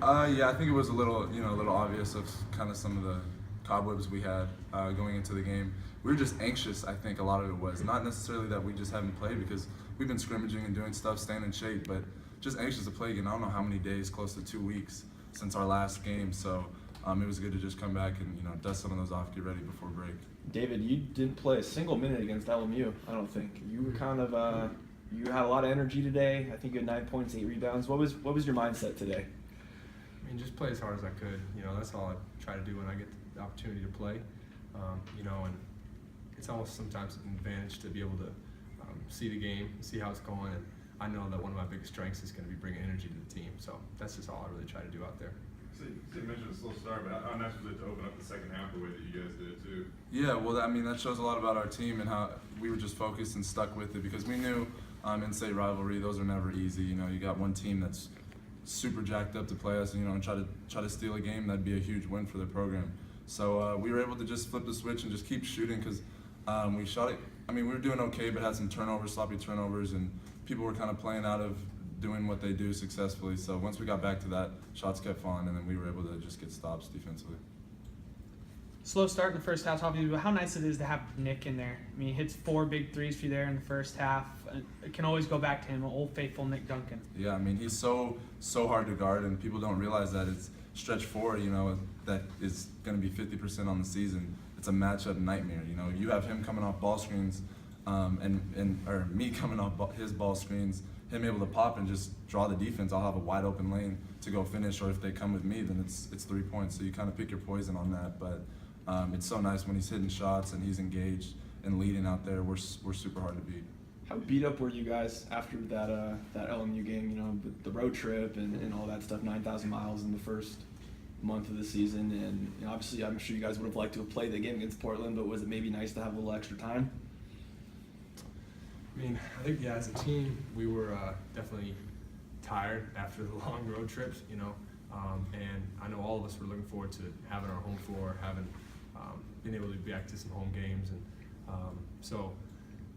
Yeah, I think it was a little obvious of kind of some of the cobwebs we had going into the game. We were just anxious. I think a lot of it was not necessarily that we just haven't played because we've been scrimmaging and doing stuff, staying in shape, but just anxious to play again. I don't know how many days, close to 2 weeks since our last game. So it was good to just come back and dust some of those off, get ready before break. David, you didn't play a single minute against LMU, I don't think. You were kind of you had a lot of energy today. I think you had 9 points, 8 rebounds. What was your mindset today? I mean, just play as hard as I could. That's all I try to do when I get the opportunity to play. And it's almost sometimes an advantage to be able to see the game, see how it's going, and I know that one of my biggest strengths is going to be bringing energy to the team. So that's just all I really try to do out there. So you mentioned a slow start, but how nice was it to open up the second half the way that you guys did too? Yeah, well, that shows a lot about our team and how we were just focused and stuck with it because we knew in-state rivalry, those are never easy. You got one team that's super jacked up to play us, and try to steal a game. That'd be a huge win for the program. So we were able to just flip the switch and just keep shooting because we shot it. I mean, we were doing okay, but had some turnovers, sloppy turnovers, and people were kind of playing out of doing what they do successfully. So once we got back to that, shots kept falling, and then we were able to just get stops defensively. Slow start in the first half, obviously, but how nice it is to have Nick in there. I mean, he hits 4 big threes for you there in the first half. It can always go back to him, old faithful Nick Duncan. Yeah, I mean, he's so hard to guard, and people don't realize that it's stretch 4, that is going to be 50% on the season. It's a matchup nightmare. You have him coming off ball screens, or me coming off his ball screens, him able to pop and just draw the defense. I'll have a wide open lane to go finish, or if they come with me, then it's 3 points. So you kind of pick your poison on that, but it's so nice when he's hitting shots and he's engaged and leading out there. We're super hard to beat. How beat up were you guys after that LMU game? The road trip and all that stuff, 9,000 miles in the first month of the season, and obviously I'm sure you guys would have liked to have played the game against Portland, but was it maybe nice to have a little extra time? I mean, I think, as a team, we were definitely tired after the long road trips, and I know all of us were looking forward to having our home floor, having been able to be back to some home games, and so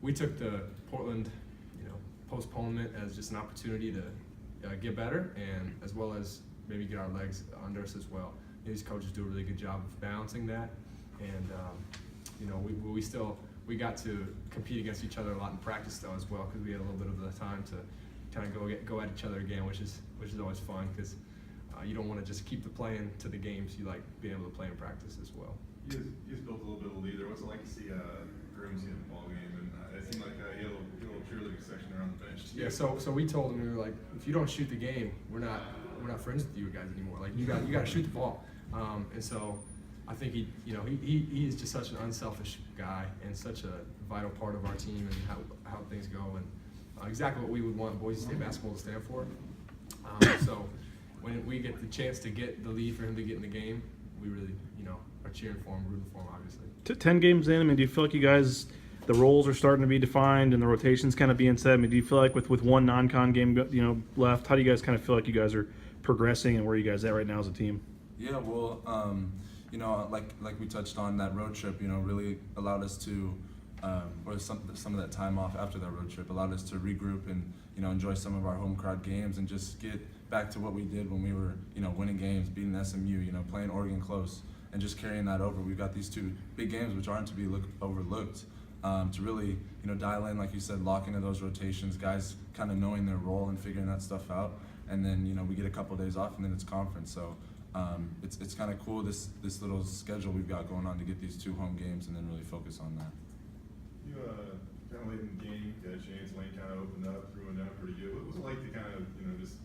we took the Portland, postponement as just an opportunity to get better, and as well as maybe get our legs under us as well. These coaches do a really good job of balancing that, and we got to compete against each other a lot in practice though as well, because we had a little bit of the time to kind of go at each other again, which is always fun because you don't want to just keep the playing to the games. You like being able to play in practice as well. You guys built a little bit of a lead there. What's it like to see Grimsey in the ball game? And it seemed like you had a little cheerleading section there on the bench too. Yeah, so we told him, we were like, if you don't shoot the game, we're not friends with you guys anymore. Like you got to shoot the ball. And so I think he is just such an unselfish guy and such a vital part of our team and how things go, and exactly what we would want Boise State basketball to stand for. So when we get the chance to get the lead for him to get in the game, we really are cheering for him, rooting for him, obviously. 10 games in, I mean, do you feel like you guys, the roles are starting to be defined and the rotations kind of being set? I mean, do you feel like with one non-con game left, how do you guys kind of feel like you guys are progressing and where are you guys at right now as a team? Yeah, well, like we touched on, that road trip, really allowed us to, or some of that time off after that road trip allowed us to regroup and, enjoy some of our home crowd games and just get back to what we did when we were, winning games, beating SMU, playing Oregon close, and just carrying that over. We've got these 2 big games which aren't to be overlooked, to really, dial in, like you said, lock into those rotations, guys kind of knowing their role and figuring that stuff out, and then, we get a couple of days off and then it's conference. So it's kind of cool, this little schedule we've got going on to get these 2 home games and then really focus on that. You kind of late in the game, got a chance, lane kind of opened up, threw one down pretty good. What was it like to kind of, just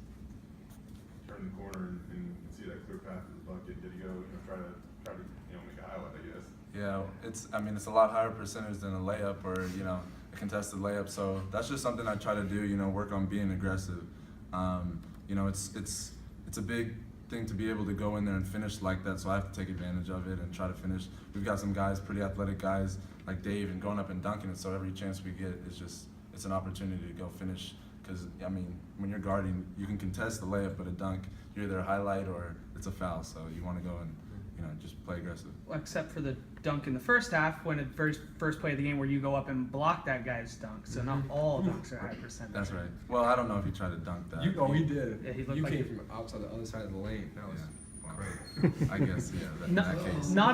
turn the corner and see that clear path to the bucket? Did he go, try to make a highlight, I guess? Yeah, it's a lot higher percentage than a layup or, a contested layup. So that's just something I try to do, work on being aggressive. It's a big thing to be able to go in there and finish like that, so I have to take advantage of it and try to finish. We've got some guys, pretty athletic guys like Dave, and going up and dunking it, so every chance we get it's an opportunity to go finish, because when you're guarding, you can contest the layup, but a dunk, you're either a highlight or it's a foul, so you want to go and just play aggressive. Except for the dunk in the first half, when it first play of the game where you go up and block that guy's dunk. So not all dunks are high percentage. That's right. Well, I don't know if he tried to dunk that. He did. Yeah, he looked you like came he- from outside the other side of the lane. That was Yeah. Wow. great. I guess, yeah, in Not, that case. not